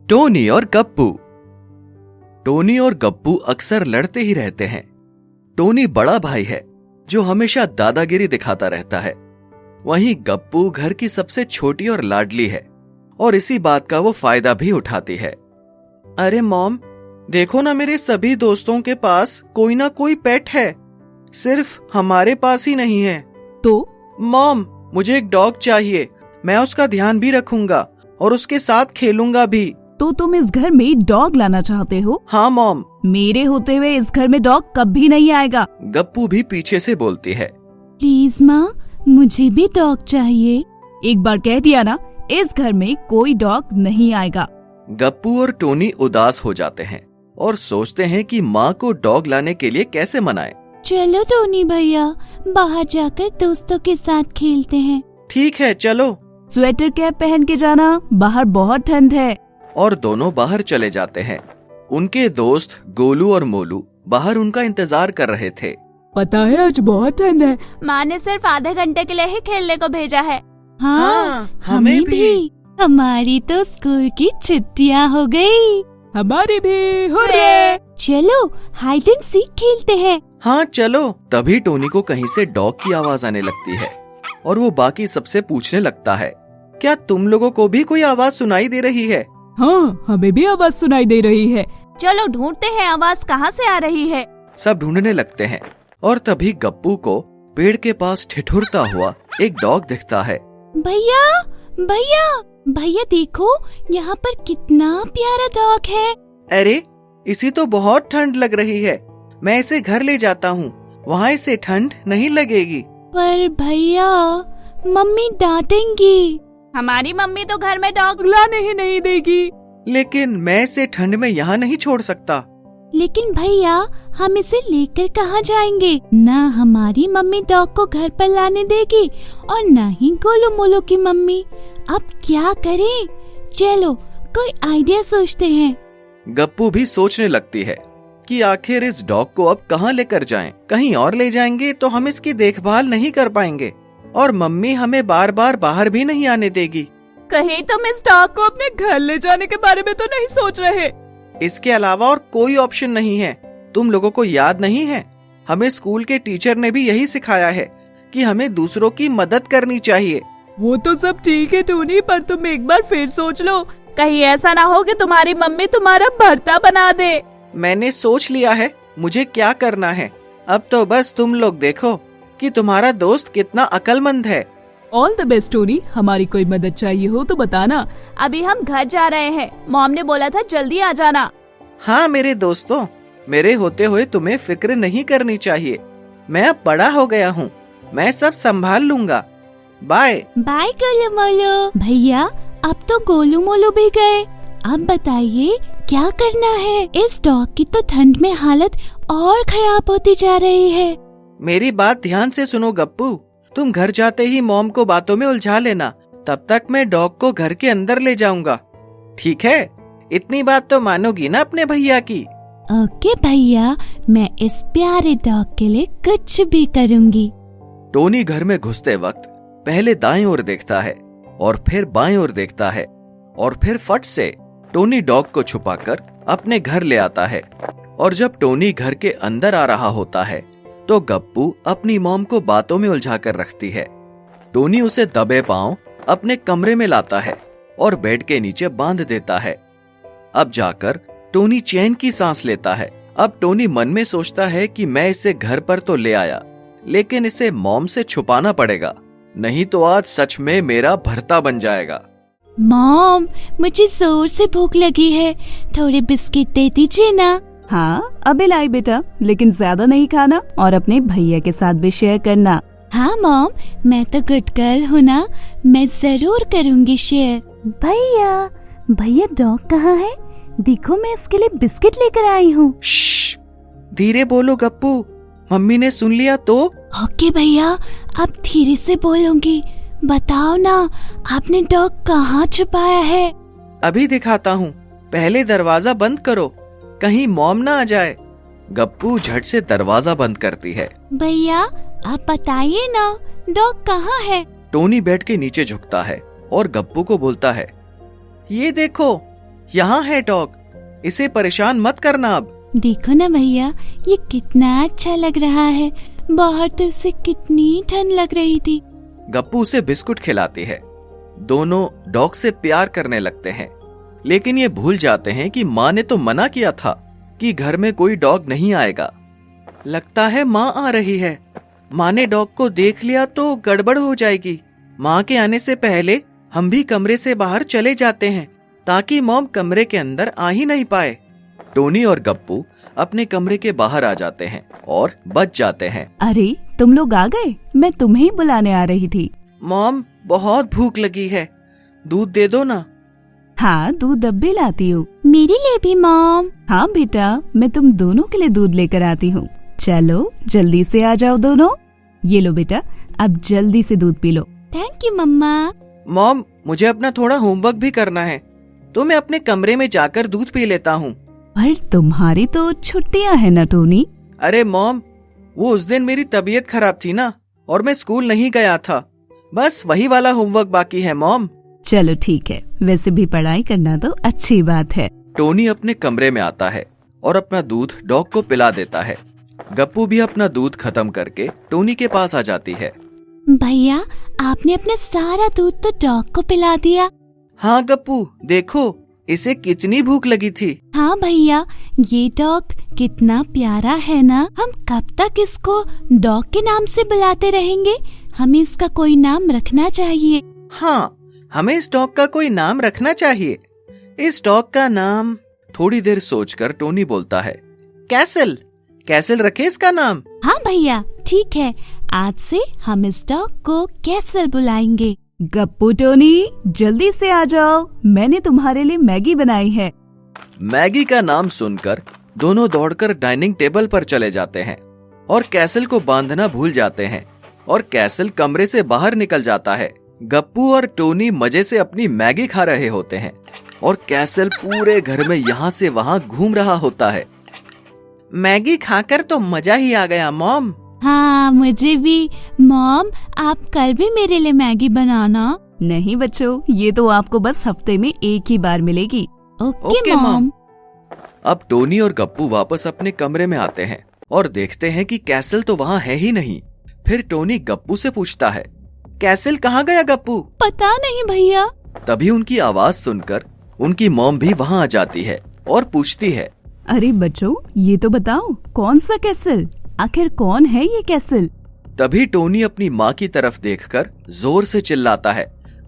Tony और Gappu. Tony और गप्पू अक्सर लड़ते ही रहते हैं। टोनी बड़ा भाई है जो हमेशा दादागिरी दिखाता रहता है। वहीं गप्पू घर की सबसे छोटी और लाडली है और इसी बात का वो फायदा भी उठाती है। अरे मॉम, देखो ना, मेरे सभी दोस्तों के पास कोई ना कोई पेट है, सिर्फ हमारे पास ही नहीं है। तो मॉम, मुझे एक डॉग चाहिए, मैं उसका ध्यान भी रखूंगा और उसके साथ खेलूंगा भी। तो तुम इस घर में डॉग लाना चाहते हो? हाँ मॉम। मेरे होते हुए इस घर में डॉग कभी नहीं आएगा। गप्पू भी पीछे से बोलती है। प्लीज माँ, मुझे भी डॉग चाहिए। एक बार कह दिया ना, इस घर में कोई डॉग नहीं आएगा। गप्पू और टोनी उदास हो जाते हैं और सोचते हैं कि माँ को डॉग लाने के लिए कैसे मनाएं। चलो टोनी भैया, बाहर जाकर दोस्तों के साथ खेलते हैं। ठीक है, चलो। स्वेटर कैप पहन के जाना, बाहर बहुत ठंड है। और दोनों बाहर चले जाते हैं। उनके दोस्त गोलू और मोलू बाहर उनका इंतजार कर रहे थे। पता है आज बहुत ठंड है। माँ ने सिर्फ आधे घंटे के लिए ही खेलने को भेजा है। हाँ, हमें भी। हमारी तो स्कूल की छुट्टियाँ हो गई। हमारी भी। हुर्रे! चलो हाइड एंड सीक खेलते हैं। हाँ चलो। तभी टोनी को कहीं से डॉग की आवाज आने लगती है और वो बाकी सबसे पूछने लगता है, क्या तुम लोगों को भी कोई आवाज सुनाई दे रही है? हाँ, हमें भी आवाज सुनाई दे रही है। चलो ढूंढते हैं आवाज कहाँ से आ रही है। सब ढूंढने लगते हैं और तभी गप्पू को पेड़ के पास ठिठुरता हुआ एक डॉग दिखता है। भैया भैया भैया, देखो यहाँ पर कितना प्यारा डॉग है। अरे, इसी तो बहुत ठंड लग रही है, मैं इसे घर ले जाता हूँ, वहाँ इसे ठंड नहीं लगेगी। पर भैया, मम्मी डांटेंगी। हमारी मम्मी तो घर में डॉग लाने ही नहीं देगी। लेकिन मैं इसे ठंड में यहाँ नहीं छोड़ सकता। लेकिन भैया, हम इसे लेकर कहाँ जाएंगे? ना हमारी मम्मी डॉग को घर पर लाने देगी और न ही गोलू मोलू की मम्मी। अब क्या करें? चलो कोई आइडिया सोचते हैं। गप्पू भी सोचने लगती है कि आखिर इस डॉग को अब कहाँ लेकर जाएं? कहीं और ले जाएंगे तो हम इसकी देखभाल नहीं कर पाएंगे और मम्मी हमें बार बार बाहर भी नहीं आने देगी। कहीं तुम इस डॉग को अपने घर ले जाने के बारे में तो नहीं सोच रहे? इसके अलावा और कोई ऑप्शन नहीं है। तुम लोगों को याद नहीं है, हमें स्कूल के टीचर ने भी यही सिखाया है कि हमें दूसरों की मदद करनी चाहिए। वो तो सब ठीक है टोनी, पर तुम एक बार फिर सोच लो। कहीं ऐसा ना हो कि तुम्हारी मम्मी तुम्हारा भरता बना दे। मैंने सोच लिया है मुझे क्या करना है। अब तो बस तुम लोग देखो कि तुम्हारा दोस्त कितना अक्लमंद है। ऑल द बेस्ट टोनी, हमारी कोई मदद चाहिए हो तो बताना। अभी हम घर जा रहे हैं, मॉम ने बोला था जल्दी आ जाना। हाँ मेरे दोस्तों, मेरे होते हुए तुम्हें फिक्र नहीं करनी चाहिए। मैं अब बड़ा हो गया हूँ, मैं सब संभाल लूँगा। Bye bye Golu Molu. भैया, अब तो गोलू मोलू भी गए। अब बताइए क्या करना है? इस डॉग की तो ठंड में हालत और खराब होती जा रही है। मेरी बात ध्यान से सुनो गप्पू, तुम घर जाते ही मॉम को बातों में उलझा लेना, तब तक मैं डॉग को घर के अंदर ले जाऊंगा। ठीक है? इतनी बात तो मानोगी ना अपने भैया की? ओके भैया, मैं इस प्यारे डॉग के लिए कुछ भी करूंगी। टोनी घर में घुसते वक्त पहले दाएं ओर देखता है और फिर बाएं ओर देखता है और फिर फट से टोनी डॉग को छुपाकर अपने घर ले आता है। और जब टोनी घर के अंदर आ रहा होता है तो गप्पू अपनी मॉम को बातों में उलझा कर रखती है। टोनी उसे दबे पांव अपने कमरे में लाता है और बेड के नीचे बांध देता है। अब जाकर टोनी चैन की सांस लेता है। अब टोनी मन में सोचता है कि मैं इसे घर पर तो ले आया, लेकिन इसे मॉम से छुपाना पड़ेगा, नहीं तो आज सच में मेरा भरता बन जाएगा। मॉम, मुझे जोर से भूख लगी है, थोड़े बिस्किट दे दीजिए ना। हाँ अभी लाई बेटा, लेकिन ज्यादा नहीं खाना और अपने भैया के साथ भी शेयर करना। हाँ मॉम, मैं तो गुड गर्ल हूँ ना, मैं जरूर करूँगी शेयर। भैया भैया, डॉग कहाँ है? देखो मैं उसके लिए बिस्किट लेकर आई हूँ। धीरे बोलो गप्पू, मम्मी ने सुन लिया तो? ओके भैया, अब धीरे से बोलूंगी। बताओ ना, आपने डॉग कहाँ छुपाया है? अभी दिखाता हूँ, पहले दरवाजा बंद करो, कहीं मॉम ना आ जाए। गप्पू झट से दरवाजा बंद करती है। भैया आप बताइए ना, डॉग कहाँ है? टोनी बेड के नीचे झुकता है और गप्पू को बोलता है, ये देखो यहाँ है डॉग, इसे परेशान मत करना अब। देखो ना भैया, ये कितना अच्छा लग रहा है। बाहर तो इसे कितनी ठंड लग रही थी। गप्पू उसे बिस्कुट खिलाती है। दोनों डॉग से प्यार करने लगते हैं, लेकिन ये भूल जाते हैं कि माँ ने तो मना किया था कि घर में कोई डॉग नहीं आएगा। लगता है माँ आ रही है। माँ ने डॉग को देख लिया तो गड़बड़ हो जाएगी। माँ के आने से पहले हम भी कमरे से बाहर चले जाते हैं ताकि मॉम कमरे के अंदर आ ही नहीं पाए। टोनी और गप्पू अपने कमरे के बाहर आ जाते हैं और बच जाते हैं। अरे तुम लोग आ गए, मैं तुम्हें ही बुलाने आ रही थी। मॉम बहुत भूख लगी है, दूध दे दो ना। हाँ, दूध अब भी लाती हूँ। मेरे लिए भी मॉम। हाँ बेटा, मैं तुम दोनों के लिए दूध लेकर आती हूँ। चलो जल्दी से आ जाओ दोनों। ये लो बेटा, अब जल्दी से दूध पी लो। Thank you mamma. मॉम, मुझे अपना थोड़ा होमवर्क भी करना है, तो मैं अपने कमरे में जाकर दूध पी लेता हूँ। पर तुम्हारी तो छुट्टियाँ है ना टोनी। अरे मॉम, वो उस दिन मेरी तबीयत खराब थी ना, और मैं स्कूल नहीं गया था। बस वही वाला होमवर्क बाकी है मॉम। चलो ठीक है, वैसे भी पढ़ाई करना तो अच्छी बात है। टोनी अपने कमरे में आता है और अपना दूध डॉग को पिला देता है। गप्पू भी अपना दूध खत्म करके टोनी के पास आ जाती है। भैया, आपने अपना सारा दूध तो डॉग को पिला दिया। हाँ गप्पू, देखो इसे कितनी भूख लगी थी। हाँ भैया, ये डॉग कितना प्यारा है ना। हम कब तक इसको डॉग के नाम से बुलाते रहेंगे? हमें इसका कोई नाम रखना चाहिए। हाँ, हमें इस डॉग का कोई नाम रखना चाहिए। इस डॉग का नाम। थोड़ी देर सोचकर टोनी बोलता है, कैसल। कैसल रखे इसका नाम। हाँ भैया, ठीक है, आज से हम इस डॉग को कैसल बुलाएंगे। गप्पू टोनी, जल्दी से आ जाओ, मैंने तुम्हारे लिए मैगी बनाई है। मैगी का नाम सुनकर दोनों दौड़कर डाइनिंग टेबल पर चले जाते हैं और कैसल को बांधना भूल जाते हैं और कैसल कमरे से बाहर निकल जाता है। गप्पू और टोनी मजे से अपनी मैगी खा रहे होते हैं और कैसल पूरे घर में यहाँ से वहाँ घूम रहा होता है। मैगी खाकर तो मजा ही आ गया मॉम। हाँ, मुझे भी। मॉम, आप कल भी मेरे लिए मैगी बनाना। नहीं बच्चों, ये तो आपको बस हफ्ते में एक ही बार मिलेगी। Okay mom. अब टोनी और गप्पू वापस अपने कमरे में आते हैं और देखते हैं कि कैसल तो वहाँ है ही नहीं। फिर टोनी गप्पू से पूछता है, कैसल कहाँ गया गप्पू? पता नहीं भैया। तभी उनकी आवाज सुनकर उनकी मॉम भी वहाँ आ जाती है और पूछती है, अरे बच्चों, ये तो बताओ कौन सा कैसल? आखिर कौन है ये कैसल? तभी टोनी अपनी माँ की तरफ देखकर जोर से चिल्लाता है,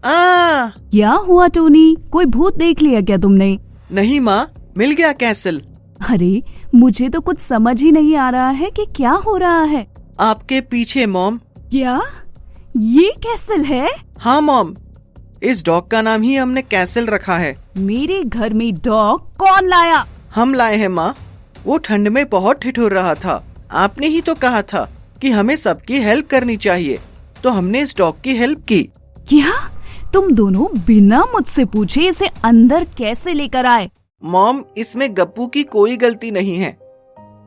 आ! क्या हुआ टोनी, कोई भूत देख लिया क्या तुमने? नहीं माँ, मिल गया कैसल। अरे मुझे तो कुछ समझ ही नहीं आ रहा है कि क्या हो रहा है। आपके पीछे मॉम। क्या ये कैसल है? हाँ मॉम, इस डॉग का नाम ही हमने कैसल रखा है। मेरे घर में डॉग कौन लाया? हम लाए हैं माँ। वो ठंड में बहुत ठिठुर रहा था। आपने ही तो कहा था कि हमें सबकी हेल्प करनी चाहिए, तो हमने इस डॉग की हेल्प की। क्या तुम दोनों बिना मुझसे पूछे इसे अंदर कैसे लेकर आए? मॉम, इसमें गप्पू की कोई गलती नहीं है।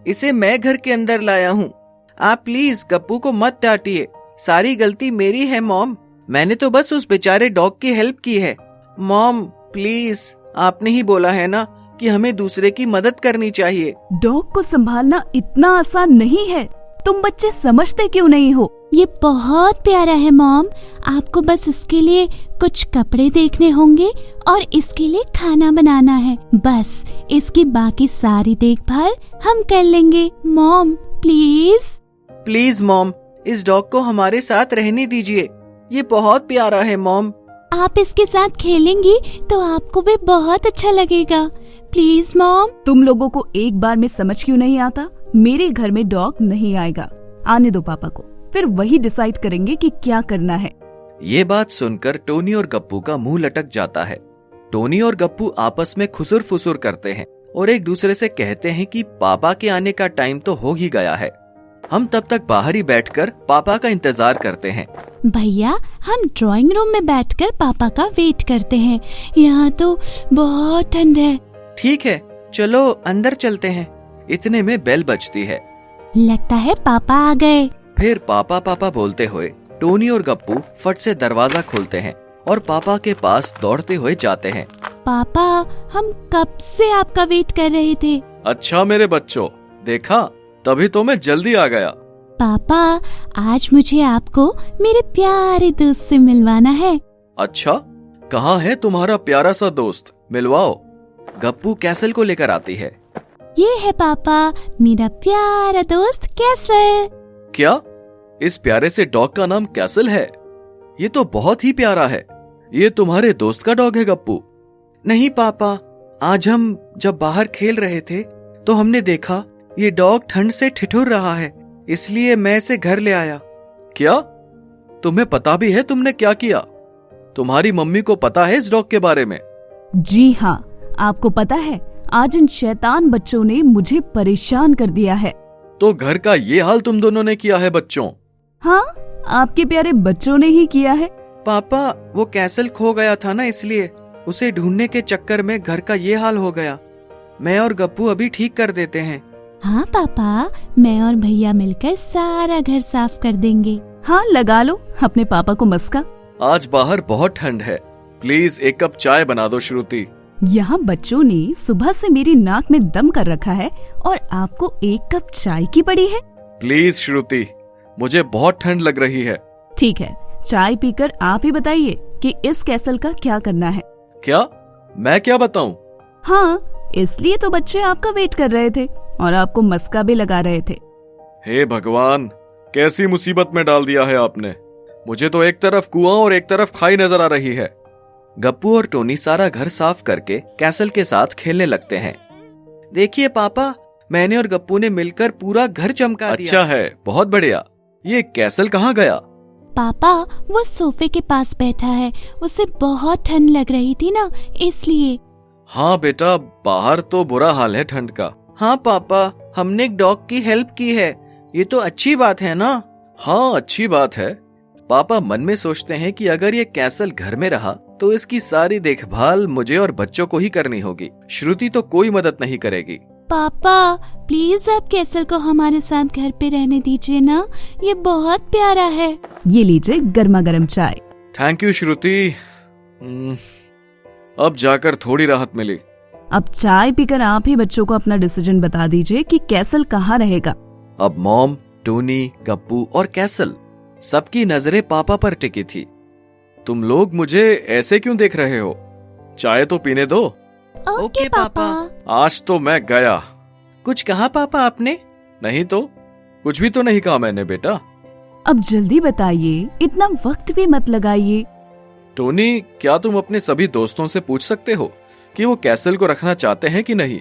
इसे मैं घर के अंदर लाया हूँ। आप प्लीज गप्पू को मत डांटिए, सारी गलती मेरी है मॉम। मैंने तो बस उस बेचारे डॉग की हेल्प की है। मॉम प्लीज, आपने ही बोला है ना कि हमें दूसरे की मदद करनी चाहिए। डॉग को संभालना इतना आसान नहीं है, तुम बच्चे समझते क्यों नहीं हो? ये बहुत प्यारा है मॉम, आपको बस इसके लिए कुछ कपड़े देखने होंगे और इसके लिए खाना बनाना है। बस इसकी बाकी सारी देखभाल हम कर लेंगे। Mom please. प्लीज मॉम, इस डॉग को हमारे साथ रहने दीजिए, ये बहुत प्यारा है मॉम। आप इसके साथ खेलेंगी तो आपको भी बहुत अच्छा लगेगा। Please mom. तुम लोगों को एक बार में समझ क्यों नहीं आता? मेरे घर में डॉग नहीं आएगा, आने दो पापा को, फिर वही डिसाइड करेंगे कि क्या करना है। ये बात सुनकर टोनी और गप्पू का मुंह लटक जाता है। टोनी और गप्पू आपस में खुसुर फुसुर करते हैं और एक दूसरे से कहते हैं कि पापा के आने का टाइम तो हो ही गया है। हम तब तक बाहर ही बैठकर पापा का इंतजार करते हैं। भैया, हम ड्राइंग रूम में बैठकर पापा का वेट करते हैं, यहाँ तो बहुत ठंड है। ठीक है, चलो अंदर चलते हैं। इतने में बेल बजती है। लगता है पापा आ गए। फिर पापा पापा बोलते हुए टोनी और गप्पू फट से दरवाजा खोलते हैं और पापा के पास दौड़ते हुए जाते हैं। पापा, हम कब से आपका वेट कर रहे थे। अच्छा मेरे बच्चों, देखा, तभी तो मैं जल्दी आ गया। पापा, आज मुझे आपको मेरे प्यारे दोस्त से मिलवाना है। अच्छा, कहाँ है तुम्हारा प्यारा सा दोस्त, मिलवाओ। गप्पू कैसल को लेकर आती है। ये है पापा, मेरा प्यारा दोस्त कैसल। क्या इस प्यारे से डॉग का नाम कैसल है? ये तो बहुत ही प्यारा है। ये तुम्हारे दोस्त का डॉग है गप्पू? नहीं पापा, आज हम जब बाहर खेल रहे थे तो हमने देखा ये डॉग ठंड से ठिठुर रहा है, इसलिए मैं इसे घर ले आया। क्या तुम्हें पता भी है तुमने क्या किया? तुम्हारी मम्मी को पता है इस डॉग के बारे में? जी हाँ, आपको पता है, आज इन शैतान बच्चों ने मुझे परेशान कर दिया है। तो घर का ये हाल तुम दोनों ने किया है बच्चों? हाँ, आपके प्यारे बच्चों ने ही किया है। पापा, वो कैसल खो गया था ना, इसलिए उसे ढूंढने के चक्कर में घर का ये हाल हो गया। मैं और गप्पू अभी ठीक कर देते हैं। हाँ पापा, मैं और भैया मिलकर सारा घर साफ कर देंगे। हाँ, लगा लो अपने पापा को मस्का। आज बाहर बहुत ठंड है, प्लीज एक कप चाय बना दो श्रुति। यहाँ बच्चों ने सुबह से मेरी नाक में दम कर रखा है और आपको एक कप चाय की पड़ी है। प्लीज श्रुति, मुझे बहुत ठंड लग रही है। ठीक है, चाय पीकर आप ही बताइए कि इस कैसल का क्या करना है। क्या मैं क्या बताऊं? हाँ, इसलिए तो बच्चे आपका वेट कर रहे थे और आपको मस्का भी लगा रहे थे। हे भगवान, कैसी मुसीबत में डाल दिया है आपने। मुझे तो एक तरफ कुआं और एक तरफ खाई नजर आ रही है। गप्पू और टोनी सारा घर साफ करके कैसल के साथ खेलने लगते हैं। देखिए पापा, मैंने और गप्पू ने मिलकर पूरा घर चमका दिया। अच्छा है, बहुत बढ़िया। ये कैसल कहाँ गया? पापा, वो सोफे के पास बैठा है, उसे बहुत ठंड लग रही थी ना, इसलिए। हाँ बेटा, बाहर तो बुरा हाल है ठंड का। हाँ पापा, हमने एक डॉग की हेल्प की है, ये तो अच्छी बात है ना? हाँ, अच्छी बात है। पापा मन में सोचते हैं कि अगर ये कैसल घर में रहा तो इसकी सारी देखभाल मुझे और बच्चों को ही करनी होगी। श्रुति तो कोई मदद नहीं करेगी। पापा, प्लीज आप कैसल को हमारे साथ घर पे रहने दीजिए ना, ये बहुत प्यारा है। ये लीजिए गर्मा गर्म चाय। थैंक यू श्रुति। अब जाकर थोड़ी राहत मिली। अब चाय पीकर आप ही बच्चों को अपना डिसीजन बता दीजिए कि कैसल कहाँ रहेगा। अब मॉम, टोनी, गप्पू और कैसल सबकी नजरें पापा पर टिकी थी। तुम लोग मुझे ऐसे क्यों देख रहे हो? चाय तो पीने दो। ओके पापा। आज तो मैं गया। कुछ कहा पापा आपने? नहीं तो कुछ भी तो नहीं कहा मैंने बेटा। अब जल्दी बताइए, इतना वक्त भी मत लगाइए। टोनी, क्या तुम अपने सभी दोस्तों से पूछ सकते हो कि वो कैसल को रखना चाहते हैं कि नहीं?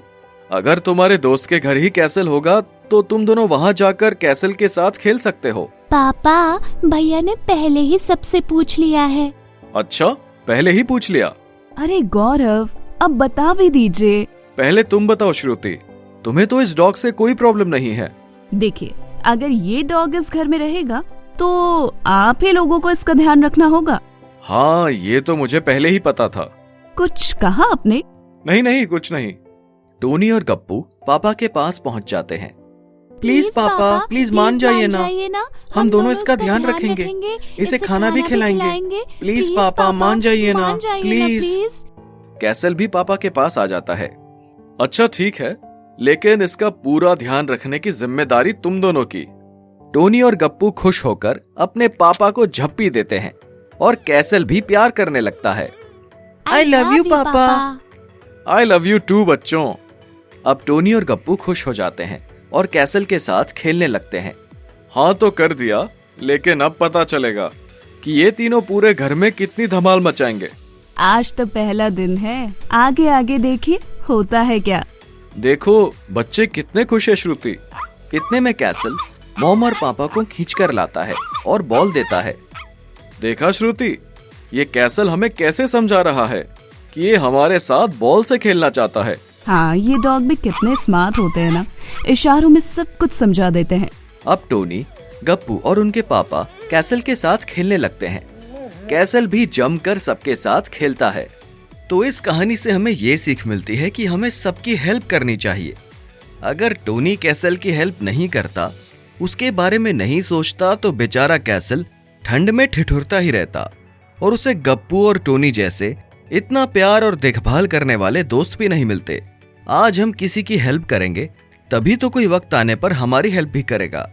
अगर तुम्हारे दोस्त के घर ही कैसल होगा तो तुम दोनों वहाँ जाकर कैसल के साथ खेल सकते हो। पापा, भैया ने पहले ही सबसे पूछ लिया है। अच्छा, पहले ही पूछ लिया? अरे गौरव, अब बता भी दीजिए। पहले तुम बताओ श्रुति, तुम्हें तो इस डॉग से कोई प्रॉब्लम नहीं है। देखिए, अगर ये डॉग इस घर में रहेगा तो आप ही लोगों को इसका ध्यान रखना होगा। हाँ, ये तो मुझे पहले ही पता था। कुछ कहा आपने? नहीं नहीं, कुछ नहीं। टोनी और गप्पू पापा के पास पहुंच जाते हैं। प्लीज पापा, प्लीज मान जाइए ना, हम दोनों इसका ध्यान रखेंगे, इसे खाना भी खिलाएंगे। प्लीज पापा, मान जाइए ना, प्लीज। कैसल भी पापा के पास आ जाता है। अच्छा ठीक है, लेकिन इसका पूरा ध्यान रखने की जिम्मेदारी तुम दोनों की। टोनी और गप्पू खुश होकर अपने पापा को झप्पी देते हैं और कैसल भी प्यार करने लगता है। आई लव यू पापा। आई लव यू टू बच्चों। अब टोनी और गप्पू खुश हो जाते हैं और कैसल के साथ खेलने लगते हैं। हाँ तो कर दिया, लेकिन अब पता चलेगा कि ये तीनों पूरे घर में कितनी धमाल मचाएंगे। आज तो पहला दिन है, आगे आगे देखिए होता है क्या। देखो बच्चे कितने खुश है श्रुति। इतने में कैसल मॉम और पापा को खींचकर लाता है और बॉल देता है। देखा श्रुति, ये कैसल हमें कैसे समझा रहा है कि ये हमारे साथ बॉल से खेलना चाहता है। हाँ, ये डॉग भी कितने स्मार्ट होते हैं ना, इशारों में सब कुछ समझा देते हैं। अब टोनी, गप्पू और उनके पापा कैसल के साथ खेलने लगते हैं। कैसल भी जमकर सबके साथ खेलता है। तो इस कहानी से हमें ये सीख मिलती है कि हमें सबकी हेल्प करनी चाहिए। अगर टोनी कैसल की हेल्प नहीं करता, उसके बारे में नहीं सोचता, तो बेचारा कैसल ठंड में ठिठुरता ही रहता और उसे गप्पू और टोनी जैसे इतना प्यार और देखभाल करने वाले दोस्त भी नहीं मिलते। आज हम किसी की हेल्प करेंगे तभी तो कोई वक्त आने पर हमारी हेल्प भी करेगा।